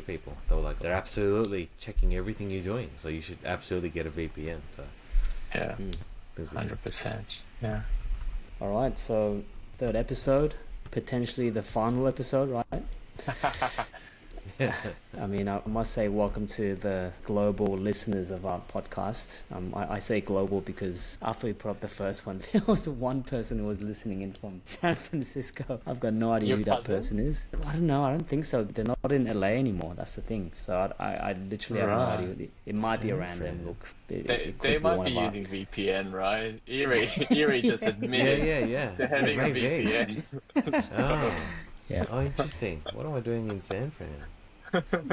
people. They were like, they're absolutely checking everything you're doing, so you should absolutely get a VPN. So, Yeah, things we do. 100%. Yeah. All right, so third episode, potentially the final episode, right? I mean, I must say welcome to the global listeners of our podcast. I say global because after we put up the first one, there was one person who was listening in from San Francisco. I've got no idea Your who that cousin? person is. I don't know. I don't think so. They're not in LA anymore. That's the thing. So I literally have no Right. idea. It might be a San random Fran. look. It They could they be might one be of our... using VPN, right? Erie just Yeah, admitted yeah. to having a Maybe. VPN. Oh, Yeah, oh, interesting. What am I doing in San Fran?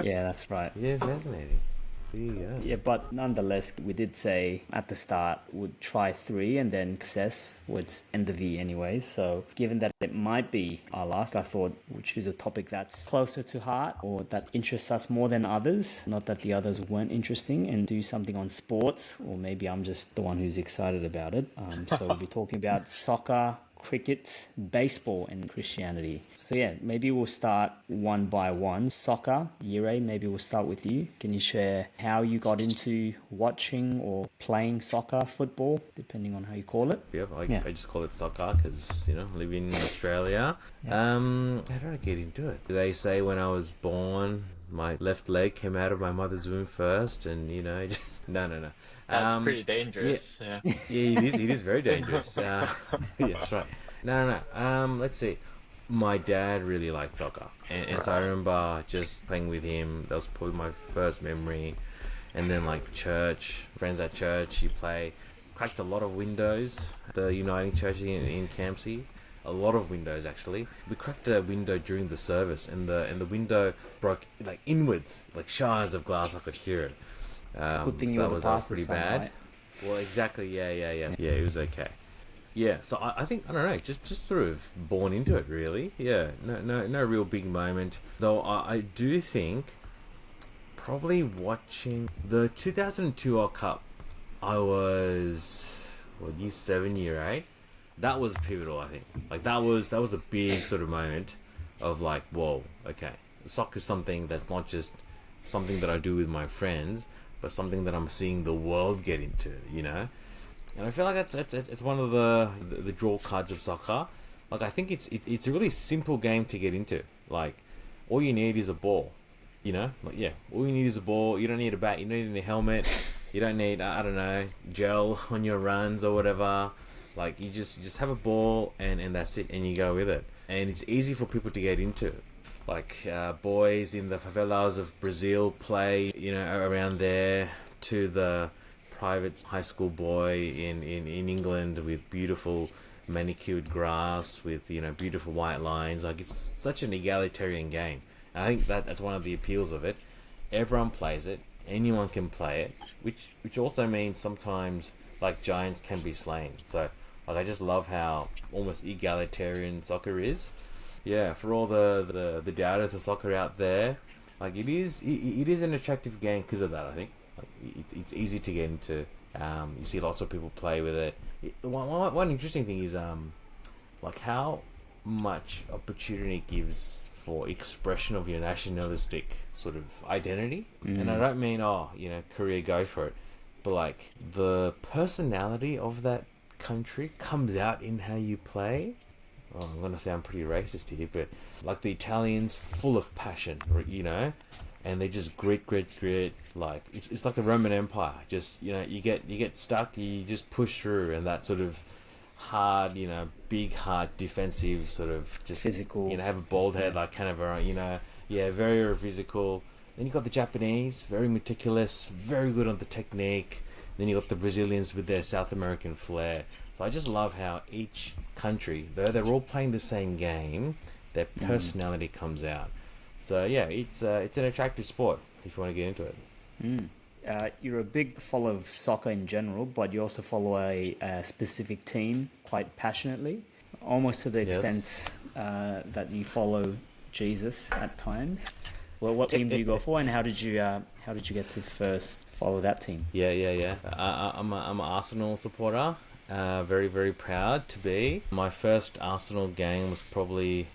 yeah, that's right. Yeah, fascinating. There you go. Yeah, but nonetheless, we did say at the start would try 3 and then success would end the V anyway. So given that it might be our last, I thought we'd choose a topic that's closer to heart or that interests us more than others. Not that the others weren't interesting, and do something on sports, or maybe I'm just the one who's excited about it. So we'll be talking about soccer, cricket, baseball, and Christianity. So yeah, maybe we'll start one by one. Soccer, Jireh, maybe we'll start with you. Can you share how you got into watching or playing soccer, football, depending on how you call it? Yep, Yeah. I just call it soccer because, I live in Australia. How did I get into it? They say when I was born, my left leg came out of my mother's womb first, and, just, no. That's pretty dangerous. Yeah. Yeah, it is very dangerous. Yeah, that's right. No. Let's see. My dad really liked soccer, and so I remember just playing with him. That was probably my first memory. And then like church, friends at church, you play. Cracked a lot of windows at the Uniting Church in Campsie. A lot of windows actually. We cracked a window during the service, and the window broke like inwards, like shards of glass. I could hear it. Good thing So you were the that was fastest pretty son, bad. right? Well, exactly. Yeah. Yeah, it was okay. Yeah, so I think, I don't know, just sort of born into it, really. Yeah, no real big moment. Though I do think probably watching the 2002 World Cup, I was, year 7, year 8? That was pivotal, I think. Like, that was a big sort of moment of like, whoa, okay. Soccer's something that's not just something that I do with my friends, but something that I'm seeing the world get into. And I feel like it's one of the draw cards of soccer. Like, I think it's a really simple game to get into. Like, all you need is a ball. Like, yeah, all you need is a ball. You don't need a bat. You don't need a helmet. You don't need, I don't know, gel on your runs or whatever. Like, you just have a ball and that's it, and you go with it. And it's easy for people to get into. Like, boys in the favelas of Brazil play, around there, to the private high school boy in England with beautiful manicured grass with, beautiful white lines. Like, it's such an egalitarian game. And I think that's one of the appeals of it. Everyone plays it. Anyone can play it, which also means sometimes, like, giants can be slain. So, like, I just love how almost egalitarian soccer is. Yeah, for all the doubters of soccer out there, like, it is an attractive game because of that, I think. Like, it's easy to get into. You see lots of people play with it. One interesting thing is like how much opportunity it gives for expression of your nationalistic sort of identity. And I don't mean, Korea, go for it. But, like, the personality of that country comes out in how you play. Oh, I'm gonna sound pretty racist here, but like the Italians, full of passion, and they just grit. Like, it's like the Roman Empire. Just, you get stuck, you just push through, and that sort of hard, big, hard, defensive sort of just Physical. have a bald head, like kind of very physical. Then you got the Japanese, very meticulous, very good on the technique. Then you got the Brazilians with their South American flair. So I just love how each country, though they're all playing the same game, their personality comes out. So yeah, it's an attractive sport if you want to get into it. You're a big follower of soccer in general, but you also follow a specific team quite passionately, almost to the Yes. extent that you follow Jesus at times. Well, what team do you go for, and how did you get to first follow that team? Yeah. I'm an Arsenal supporter. Very, very proud to be. My first Arsenal game was probably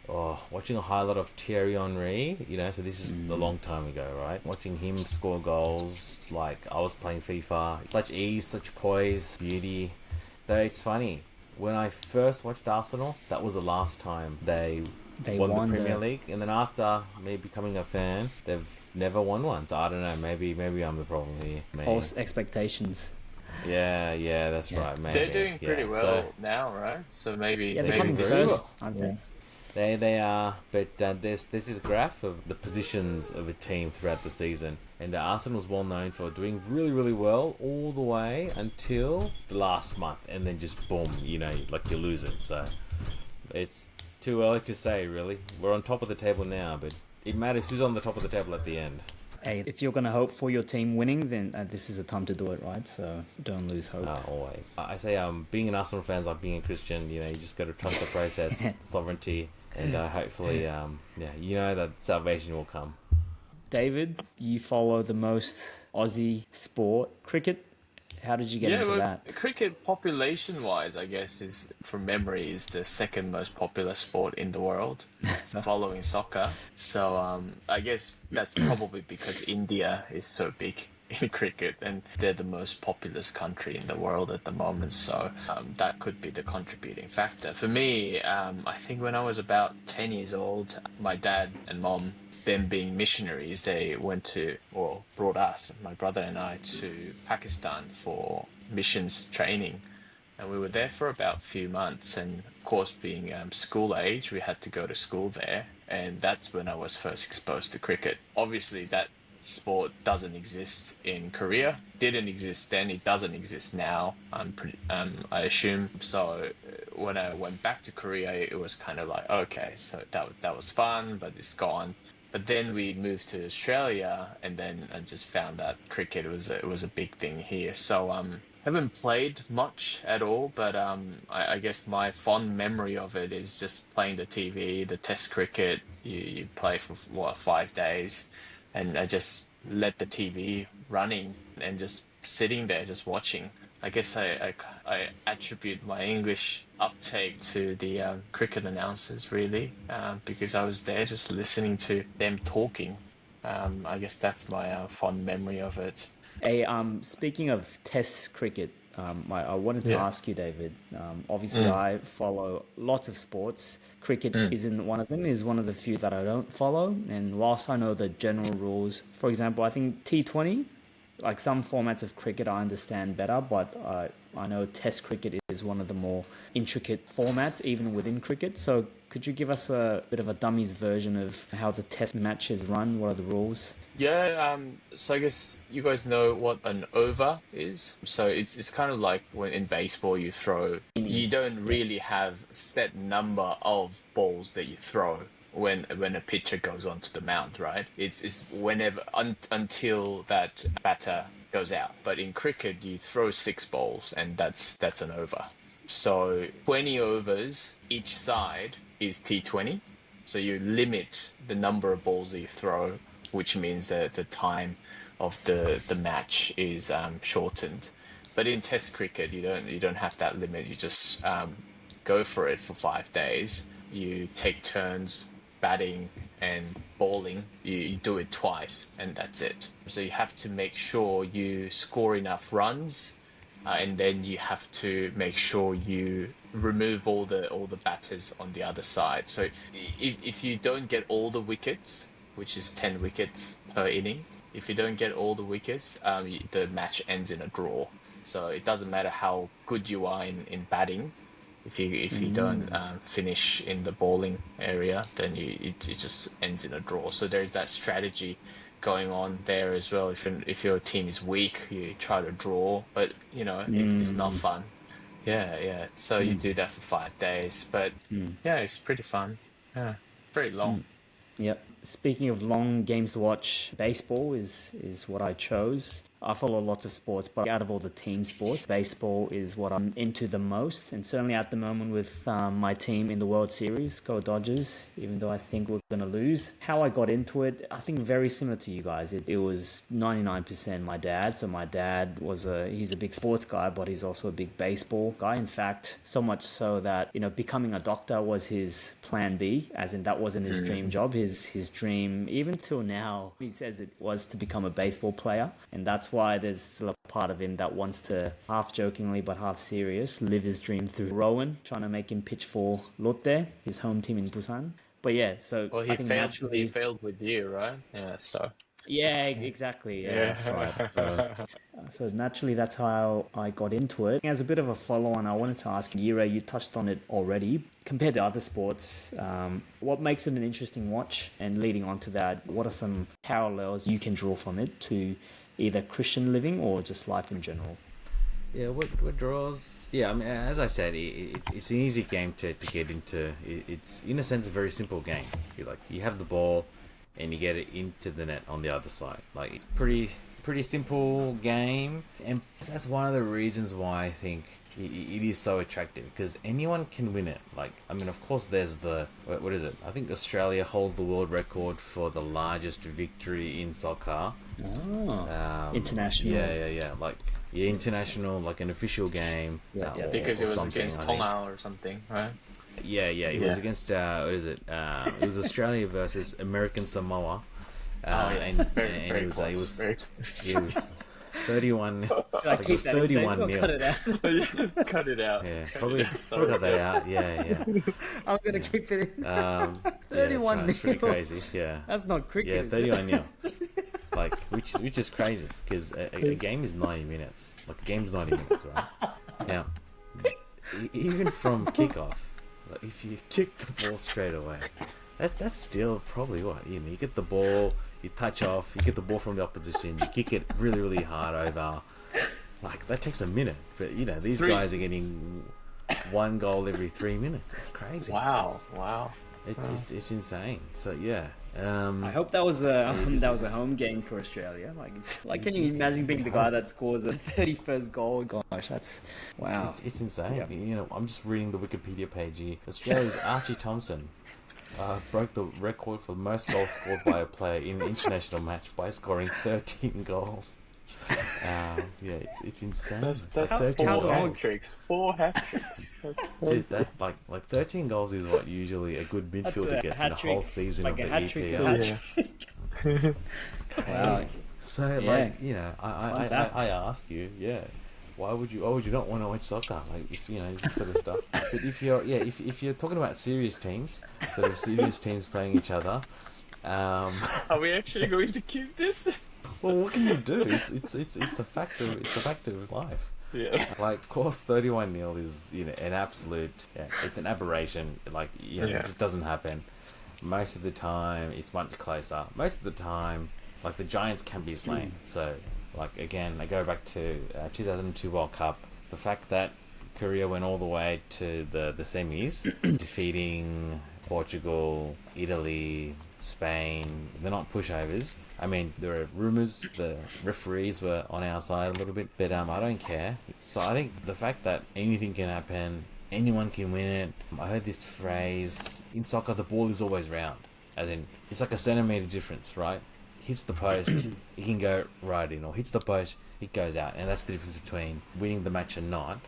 watching a highlight of Thierry Henry. So this is a long time ago, right? Watching him score goals like I was playing FIFA. Such ease, such poise, beauty. Though it's funny, when I first watched Arsenal, that was the last time they won the Premier League. And then after me becoming a fan, they've never won one. So I don't know, maybe I'm the problem here. False expectations. Yeah, that's right. Maybe. They're doing pretty well now, right? So maybe they're maybe coming first, aren't they? They are, but this is a graph of the positions of a team throughout the season, and Arsenal is well known for doing really, really well all the way until the last month, and then just boom, like you're losing. So it's too early to say, really. We're on top of the table now, but it matters who's on the top of the table at the end. Hey, if you're going to hope for your team winning, then this is the time to do it, right? So don't lose hope. Always. I say, being an Arsenal fan is like being a Christian. You just got to trust the process, sovereignty, and hopefully, that salvation will come. David, you follow the most Aussie sport, cricket. How did you get into that? Cricket, population-wise, I guess, is from memory, is the second most popular sport in the world, following soccer. So I guess that's probably because India is so big in cricket, and they're the most populous country in the world at the moment. So that could be the contributing factor. For me, I think when I was about 10 years old, my dad and mom, them being missionaries, they brought us, my brother and I, to Pakistan for missions training. And we were there for about a few months. And of course, being school age, we had to go to school there. And that's when I was first exposed to cricket. Obviously, that sport doesn't exist in Korea. Didn't exist then. It doesn't exist now, I assume. So when I went back to Korea, it was kind of like, okay, so that was fun, but it's gone. But then we moved to Australia, and then I just found that cricket was a big thing here. So haven't played much at all, but I guess my fond memory of it is just playing the TV, the Test cricket. You play for 5 days, and I just let the TV running and just sitting there, just watching. I guess I attribute my English uptake to the cricket announcers, really, because I was there just listening to them talking. I guess that's my fond memory of it. Hey, speaking of Test cricket, I wanted to ask you, David. Obviously, I follow lots of sports. Cricket isn't one of them. Is one of the few that I don't follow. And whilst I know the general rules, for example, I think T20. Like some formats of cricket I understand better, but I know Test cricket is one of the more intricate formats, even within cricket. So could you give us a bit of a dummies version of how the Test matches run? What are the rules? Yeah, so I guess you guys know what an over is. So it's kind of like when in baseball you don't really have set number of balls that you throw when a pitcher goes onto the mound, right? It's whenever until that batter goes out. But in cricket, you throw 6 balls, and that's an over. So 20 overs each side is T20. So you limit the number of balls that you throw, which means that the time of the match is shortened. But in Test cricket, you don't have that limit. You just go for it for 5 days. You take turns batting and bowling. You do it twice, and that's it. So you have to make sure you score enough runs, and then you have to make sure you remove all the batters on the other side. So if you don't get all the wickets, which is 10 wickets per inning, if you don't get all the wickets, the match ends in a draw. So it doesn't matter how good you are in batting. If you don't finish in the bowling area, then it just ends in a draw. So there's that strategy going on there as well. If your team is weak, you try to draw, but it's not fun. Yeah. So you do that for 5 days, but it's pretty fun. Yeah, very long. Yep. Speaking of long games to watch, baseball is what I chose. I follow lots of sports, but out of all the team sports, baseball is what I'm into the most. And certainly at the moment with my team in the World Series, go Dodgers, even though I think we're going to lose. How I got into it, I think very similar to you guys. It was 99% my dad. So my dad he's a big sports guy, but he's also a big baseball guy. In fact, so much so that, becoming a doctor was his plan B, as in that wasn't his dream job. His dream, even till now, he says it was to become a baseball player. And that's why there's still a part of him that wants to, half jokingly but half serious, live his dream through Rowan, trying to make him pitch for Lotte, his home team in Busan. But yeah, so Well, I think naturally... He failed with you, right? Yeah, so... Yeah, exactly. Yeah, that's right. So naturally, that's how I got into it. As a bit of a follow-on, I wanted to ask Jireh, you touched on it already. Compared to other sports, what makes it an interesting watch? And leading on to that, what are some parallels you can draw from it to either Christian living or just life in general? Yeah, what draws? Yeah, I mean, as I said, it's an easy game to get into. It's in a sense a very simple game. You have the ball, and you get it into the net on the other side. Like, it's pretty simple game, and that's one of the reasons why I think it is so attractive, because anyone can win it. Like, I mean, of course, there's what is it? I think Australia holds the world record for the largest victory in soccer. International. Yeah. International, like an official game. Because it was against Tonga or something, right? Yeah. It was against what is it? It was Australia versus American Samoa. And it was 31. It was 31-0. Cut it out. Cut it out. Yeah, probably cut that out. Yeah. I'm gonna keep it in. 31 It's pretty crazy. Yeah. That's not cricket. Yeah, 31-0. Like, which is crazy, because a game is 90 minutes. Like, a game's 90 minutes, right? Now, even from kickoff, like, if you kick the ball straight away, that's still probably what, you get the ball, you touch off, you get the ball from the opposition, you kick it really, really hard over. Like, that takes a minute. But, these guys are getting one goal every 3 minutes. That's crazy. Wow. It's insane. So, yeah. I hope that was a home game for Australia. Like, can you imagine being the guy that scores the 31st goal? Gosh, that's wow. It's insane. Yeah. I'm just reading the Wikipedia page here. Australia's Archie Thompson broke the record for the most goals scored by a player in an international match by scoring 13 goals. It's insane. That's 4 hat-tricks. 4 hat-tricks. Dude, like 13 goals is what usually a good midfielder gets in a whole season like of the EPL. Wow. So, I ask you, why would you not want to watch soccer? Like, this sort of stuff. But if you're talking about serious teams playing each other, are we actually going to keep this? Well, what can you do? It's a factor. It's a factor of life. Yeah. Like, of course, 31-0 is an absolute. It's an aberration. Like, it just doesn't happen. Most of the time, it's much closer. Most of the time, like, the Giants can be slain. So, like, again, I go back to 2002 World Cup. The fact that Korea went all the way to the semis, defeating Portugal, Italy, Spain. They're not pushovers. I mean, there are rumours the referees were on our side a little bit, but I don't care. So I think the fact that anything can happen, anyone can win it. I heard this phrase, in soccer the ball is always round. As in, it's like a centimetre difference, right? Hits the post, it can go right in, or hits the post, it goes out. And that's the difference between winning the match and not.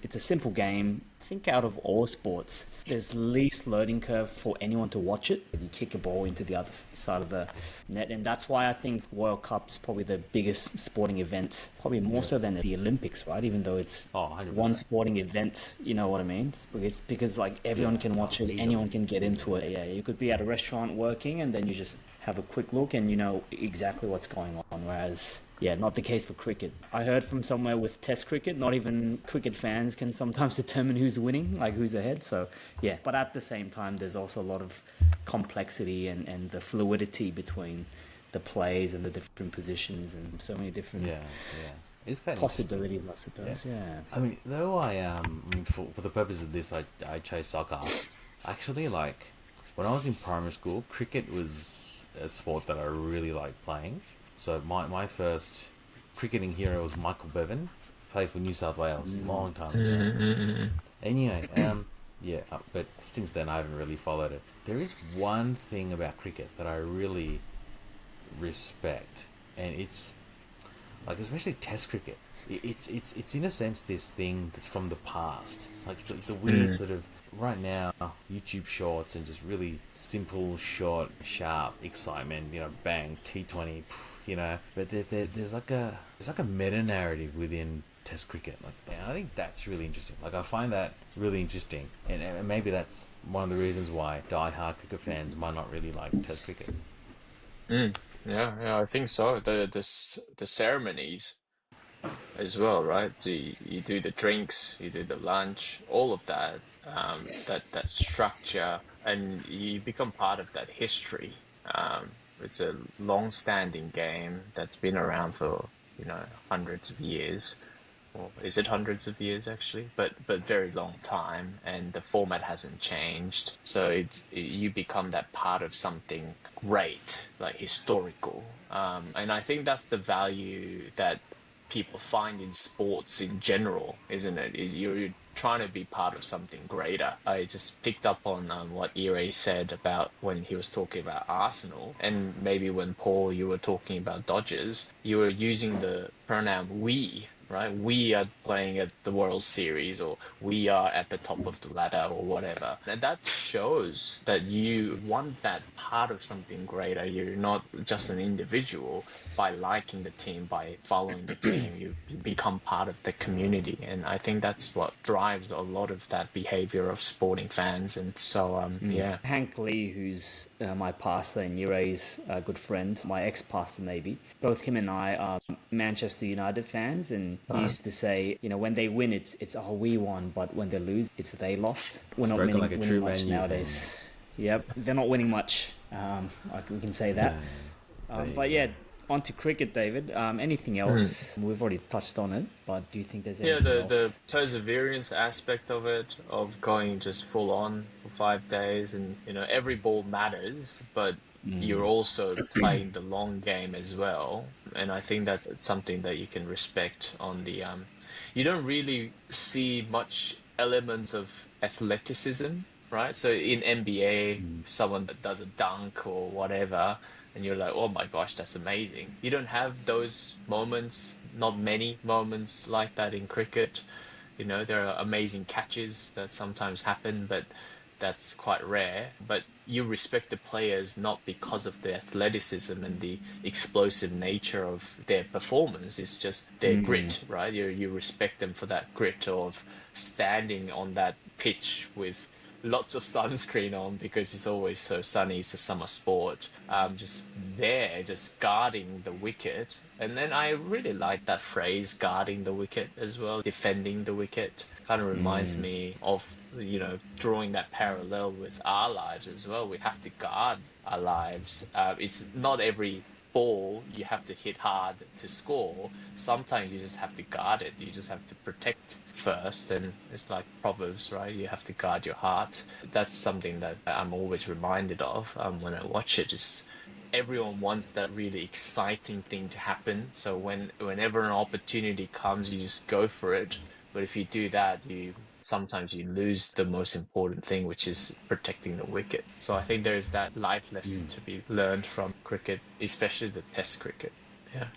It's a simple game. I think out of all sports, there's least learning curve for anyone to watch it. You kick a ball into the other side of the net, and that's why I think World Cup's probably the biggest sporting event, probably more so than the Olympics, right? Even though it's 100%. One sporting event, you know what I mean? Because like everyone can watch it, anyone can get into it. Yeah, you could be at a restaurant working, and then you just have a quick look, and you know exactly what's going on. Whereas, yeah, not the case for cricket. I heard from somewhere with Test cricket, not even cricket fans can sometimes determine who's winning, like who's ahead. So, yeah. But at the same time, there's also a lot of complexity and the fluidity between the plays and the different positions and so many different It's kind possibilities, I suppose. Yeah. I mean, though for the purpose of this, I chose soccer. Actually, like, when I was in primary school, cricket was a sport that I really liked playing. So my first cricketing hero was Michael Bevan, played for New South Wales, long time ago. Anyway, Yeah, but since then I haven't really followed it. There is one thing about cricket that I really respect, and it's like especially Test cricket. It's in a sense this thing that's from the past. Like it's a weird Mm. sort of right now YouTube shorts and just really simple, short, sharp excitement. Bang T20. But there's like a meta narrative within Test cricket. Like I think that's really interesting. Like I find that really interesting, and maybe that's one of the reasons why die-hard cricket fans might not really like Test cricket. Mm. Yeah, yeah, I think so. The ceremonies as well, right? So you do the drinks, you do the lunch, all of that, that structure, and you become part of that history. It's a long-standing game that's been around for, hundreds of years. Or is it hundreds of years actually? But very long time, and the format hasn't changed. So you become that part of something great, like historical. And I think that's the value that people find in sports in general, isn't it? Is you're trying to be part of something greater. I just picked up on what Ire said about when he was talking about Arsenal, and maybe when Paul you were talking about Dodgers, you were using the pronoun we. Right, we are playing at the World Series, or we are at the top of the ladder, or whatever. And that shows that you want that part of something greater. You're not just an individual. By liking the team, by following the team, you become part of the community, and I think that's what drives a lot of that behavior of sporting fans. And so, yeah. Hank Lee, who's my pastor and Yuray's good friend, my ex-pastor maybe, both him and I are Manchester United fans, and he used to say, when they win, it's oh we won, but when they lose, it's they lost. We're not Spoken winning, like a winning true much Man U fan. nowadays. Yep, they're not winning much. We can say that. There you But go. yeah, on to cricket, David. Anything Mm. else? We've already touched on it, but do you think there's Yeah, anything the else? perseverance aspect of it, of going just full on for 5 days, and every ball matters, but you're also playing the long game as well. And I think that's something that you can respect on the you don't really see much elements of athleticism, right? So in NBA, someone that does a dunk or whatever, and you're like, oh my gosh, that's amazing. You don't have those moments, not many moments like that in cricket. There are amazing catches that sometimes happen, but that's quite rare. But you respect the players not because of the athleticism and the explosive nature of their performance. It's just their grit, right? You respect them for that grit of standing on that pitch with lots of sunscreen on because it's always so sunny. It's a summer sport. Just there, just guarding the wicket. And then I really like that phrase, guarding the wicket as well, defending the wicket. Kind of reminds me of, drawing that parallel with our lives as well. We have to guard our lives. It's not every ball you have to hit hard to score. Sometimes you just have to guard it. You just have to protect first. And it's like Proverbs, right? You have to guard your heart. That's something that I'm always reminded of when I watch it. Just everyone wants that really exciting thing to happen. So whenever an opportunity comes, you just go for it. But if you do that, you sometimes you lose the most important thing, which is protecting the wicket. So I think there's that life lesson to be learned from cricket, especially the Test cricket. Yeah.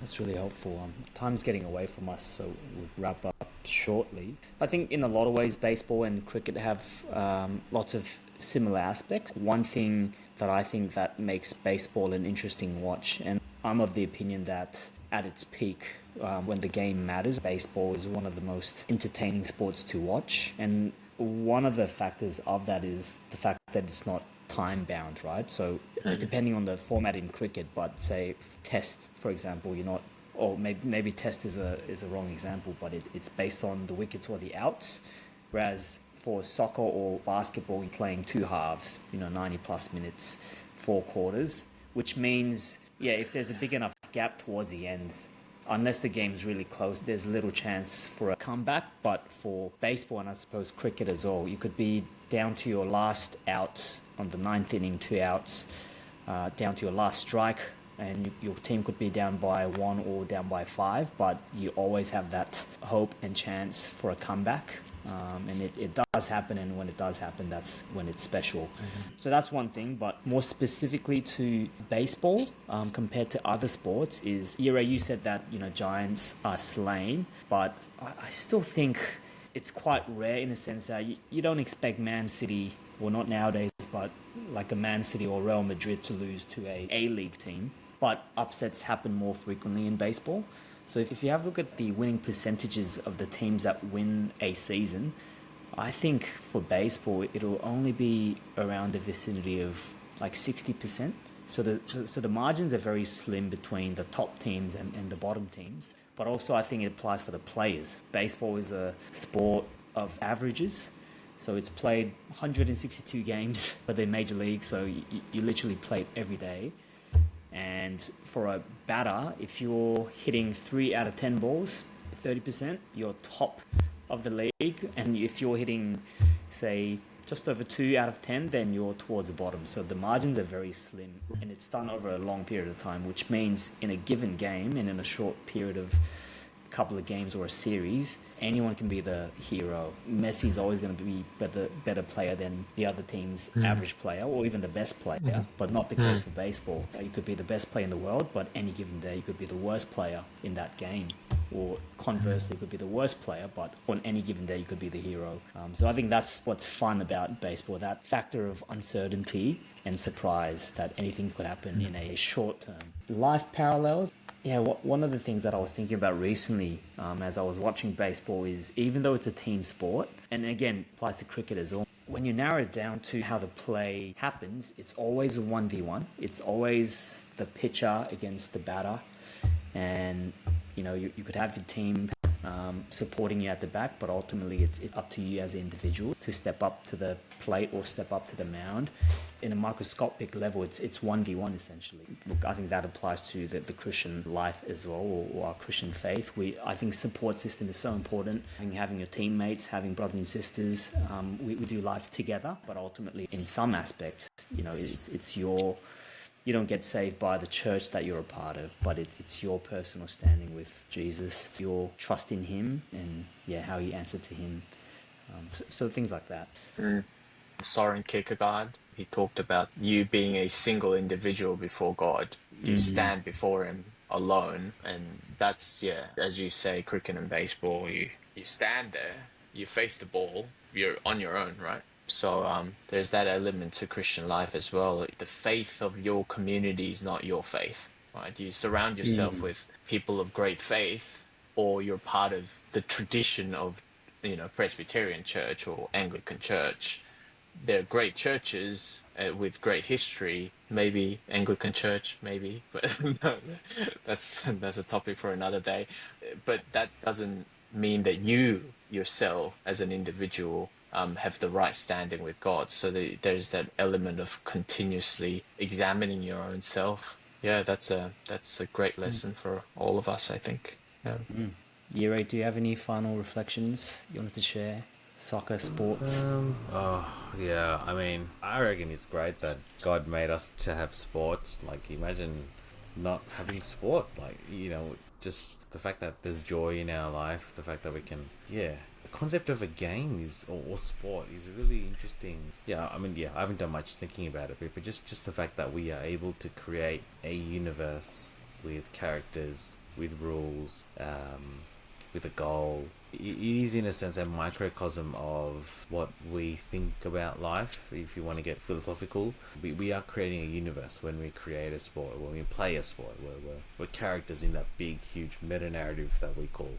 That's really helpful. Time's getting away from us, so we'll wrap up shortly. I think in a lot of ways, baseball and cricket have lots of similar aspects. One thing that I think that makes baseball an interesting watch, and I'm of the opinion that at its peak, when the game matters, baseball is one of the most entertaining sports to watch. And one of the factors of that is the fact that it's not time bound, right? So depending on the format in cricket, but say test, for example, you're not, or maybe test is a wrong example, but it's based on the wickets or the outs, whereas for soccer or basketball, you're playing two halves, 90 plus minutes, 4 quarters, which means, yeah, if there's a big enough gap towards the end, unless the game's really close, there's little chance for a comeback. But for baseball and I suppose cricket as well, you could be down to your last out on the ninth inning, 2 outs, down to your last strike, and your team could be down by 1 or down by 5, but you always have that hope and chance for a comeback. And it does happen, and when it does happen, that's when it's special. So that's one thing. But more specifically to baseball, compared to other sports, is Ira, you said that giants are slain, but I still think it's quite rare in the sense that you don't expect Man City, well, not nowadays, but like a Man City or Real Madrid to lose to a A-League team. But upsets happen more frequently in baseball. So if you have a look at the winning percentages of the teams that win a season, I think for baseball it'll only be around the vicinity of like 60%. So the margins are very slim between the top teams and the bottom teams. But also I think it applies for the players. Baseball is a sport of averages. So it's played 162 games for the major league. So you literally play it every day. And for a batter, if you're hitting 3 out of 10 balls, 30%, you're top of the league. And if you're hitting, say, just over 2 out of 10, then you're towards the bottom. So the margins are very slim, and it's done over a long period of time, which means in a given game and in a short period of couple of games or a series, anyone can be the hero. Messi's always going to be better player than the other team's average player, or even the best player, but not the case for baseball. You could be the best player in the world, but any given day you could be the worst player in that game. Or conversely, you could be the worst player, but on any given day you could be the hero. So I think that's what's fun about baseball, that factor of uncertainty and surprise, that anything could happen in a short term. Life parallels. Yeah, one of the things that I was thinking about recently as I was watching baseball is, even though it's a team sport, and again applies to cricket as well, when you narrow it down to how the play happens, it's always a 1v1. It's always the pitcher against the batter. And, you could have your team supporting you at the back, but ultimately it's up to you as an individual to step up to the plate or step up to the mound. In a microscopic level, it's 1v1 essentially. Look, I think that applies to the Christian life as well, or our Christian faith. I think support system is so important. Having your teammates, having brothers and sisters, we do life together, but ultimately in some aspects, it's your... You don't get saved by the church that you're a part of, but it's your personal standing with Jesus, your trust in him, and how you answer to him. So things like that. Soren Kierkegaard, he talked about you being a single individual before God. You stand before him alone, and that's, as you say, cricket and baseball, you stand there, you face the ball, you're on your own, right? So there's that element to Christian life as well. The faith of your community is not your faith, right? You surround yourself with people of great faith, or you're part of the tradition of, Presbyterian church or Anglican church. They're great churches with great history. Maybe Anglican church, maybe, but no, that's a topic for another day. But that doesn't mean that you yourself as an individual have the right standing with God. So there's that element of continuously examining your own self. Yeah, that's a great lesson for all of us, I think. Yeah. Yuri, do you have any final reflections you wanted to share? Soccer, sports? I mean, I reckon it's great that God made us to have sports. Like, imagine not having sport. Like, just the fact that there's joy in our life, the fact that we can, the concept of a game or sport is really interesting. I haven't done much thinking about it, but just the fact that we are able to create a universe with characters, with rules, with a goal. It is in a sense a microcosm of what we think about life. If you want to get philosophical, we are creating a universe when we create a sport, when we play a sport. We're characters in that big, huge meta-narrative that we call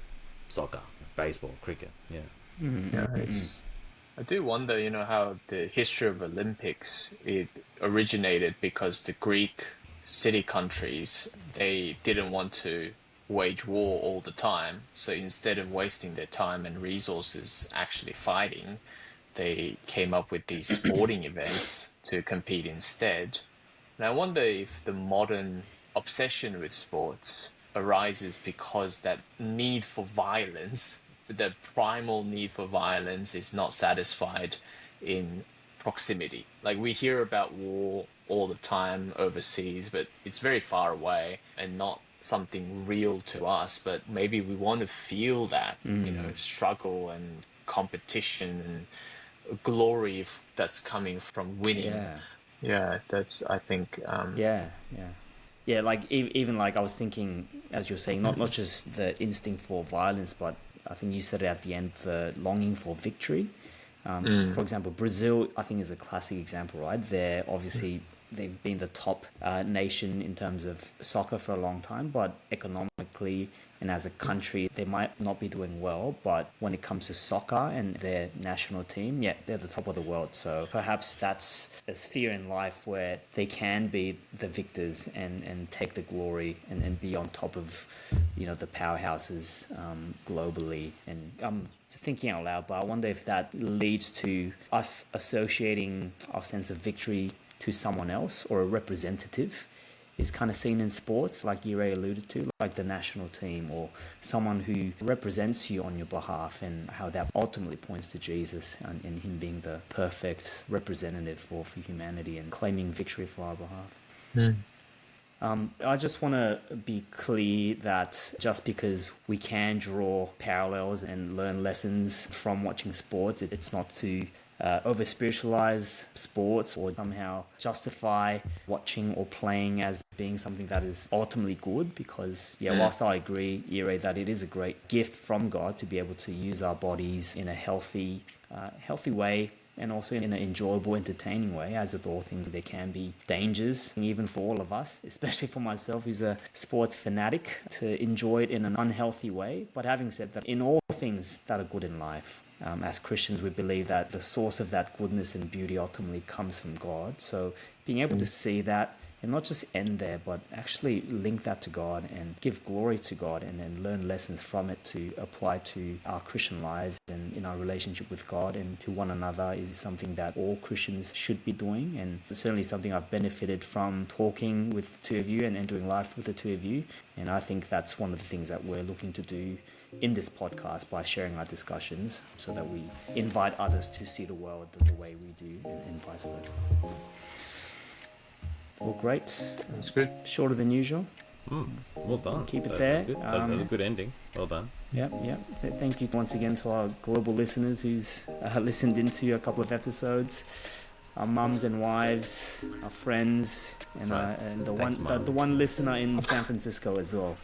soccer, baseball, cricket. I do wonder, how the history of Olympics, it originated because the Greek city countries, they didn't want to wage war all the time. So instead of wasting their time and resources actually fighting, they came up with these sporting events to compete instead. And I wonder if the modern obsession with sports arises because that need for violence, that primal need for violence, is not satisfied in proximity. Like, we hear about war all the time overseas, but it's very far away and not something real to us. But maybe we want to feel that, struggle and competition and glory that's coming from winning. Yeah, that's, I think, yeah, like even like I was thinking, as you're saying, not just the instinct for violence, but I think you said it at the end, the longing for victory. For example, Brazil, I think, is a classic example, right? They're obviously, they've been the top nation in terms of soccer for a long time, but economically and as a country, they might not be doing well. But when it comes to soccer and their national team, yeah, they're the top of the world. So perhaps that's a sphere in life where they can be the victors and take the glory and be on top of, you know, the powerhouses globally. And I'm thinking out loud, but I wonder if that leads to us associating our sense of victory to someone else or a representative is kind of seen in sports, like Jireh alluded to, like the national team or someone who represents you on your behalf, and how that ultimately points to Jesus and him being the perfect representative for humanity and claiming victory for our behalf. I just want to be clear that just because we can draw parallels and learn lessons from watching sports, it's not to over spiritualize sports or somehow justify watching or playing as being something that is ultimately good. Because, whilst I agree, Ire, that it is a great gift from God to be able to use our bodies in a healthy way, and also in an enjoyable, entertaining way. As with all things, there can be dangers, even for all of us, especially for myself, who's a sports fanatic, to enjoy it in an unhealthy way. But having said that, in all things that are good in life, as Christians, we believe that the source of that goodness and beauty ultimately comes from God. So being able to see that and not just end there, but actually link that to God and give glory to God, and then learn lessons from it to apply to our Christian lives and in our relationship with God and to one another, is something that all Christians should be doing. And certainly something I've benefited from talking with the two of you and doing life with the two of you. And I think that's one of the things that we're looking to do in this podcast, by sharing our discussions, so that we invite others to see the world the way we do, and vice versa. Well, great. That's good. Shorter than usual. Well done. Keep it That there. was good. That was a good ending. Well done. Yeah. Thank you once again to our global listeners who's listened into a couple of episodes. Our mums and wives, our friends, and the one listener in San Francisco as well.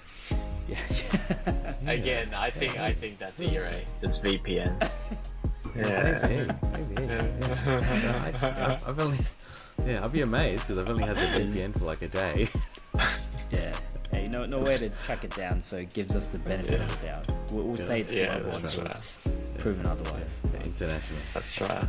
Again, I think that's Ire. Just VPN. Maybe. I've only. Yeah, I'll be amazed because I've only had the VPN for like a day. Yeah. Hey, no way to track it down, so it gives us the benefit of the doubt. We'll say it's global until it's proven otherwise. International. That's right.